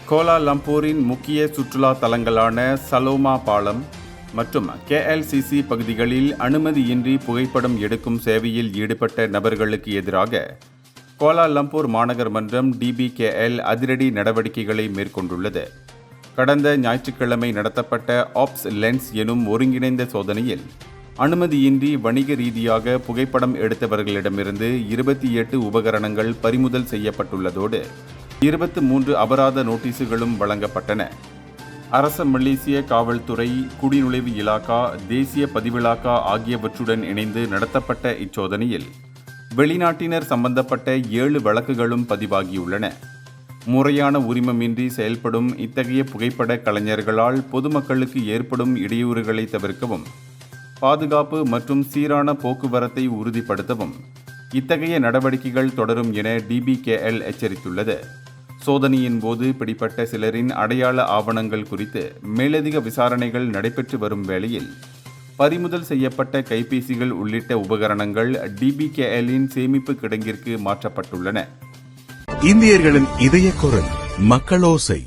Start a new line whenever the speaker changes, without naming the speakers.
கோலாலம்பூரின் முக்கிய சுற்றுலா தலங்களான சலோமா பாலம் மற்றும் KLCC பகுதிகளில் அனுமதியின்றி புகைப்படம் எடுக்கும் சேவையில் ஈடுபட்ட நபர்களுக்கு எதிராக கோலாலம்பூர் மாநகர் மன்றம் DBKL அதிரடி நடவடிக்கைகளை மேற்கொண்டுள்ளது. கடந்த ஞாயிற்றுக்கிழமை நடத்தப்பட்ட ஆப்ஸ் லென்ஸ் எனும் ஒருங்கிணைந்த சோதனையில் அனுமதியின்றி வணிக ரீதியாக புகைப்படம் எடுத்தவர்களிடமிருந்து 28 உபகரணங்கள் பறிமுதல் செய்யப்பட்டுள்ளதோடு 23 அபராத நோட்டீசுகளும் வழங்கப்பட்டன. அரச மலேசிய காவல்துறை, குடிநுழைவு இலாகா, தேசிய பதிவிலாகா ஆகியவற்றுடன் இணைந்து நடத்தப்பட்ட இச்சோதனையில் வெளிநாட்டினர் சம்பந்தப்பட்ட 7 வழக்குகளும் பதிவாகியுள்ளன. முறையான உரிமமின்றி செயல்படும் இத்தகைய புகைப்பட கலைஞர்களால் பொதுமக்களுக்கு ஏற்படும் இடையூறுகளை தவிர்க்கவும், பாதுகாப்பு மற்றும் சீரான போக்குவரத்தை உறுதிப்படுத்தவும் இத்தகைய நடவடிக்கைகள் தொடரும் என DBKL எச்சரித்துள்ளது. சோதனையின் போது பிடிப்பட்ட சிலரின் அடையாள ஆவணங்கள் குறித்து மேலதிக விசாரணைகள் நடைபெற்று வரும் வேளையில் பறிமுதல் செய்யப்பட்ட கைபேசிகள் உள்ளிட்ட உபகரணங்கள் DBKL-இன் சேமிப்பு கிடங்கிற்கு மாற்றப்பட்டுள்ளன.
இந்தியர்களின் இதய குரல் மக்களோசை.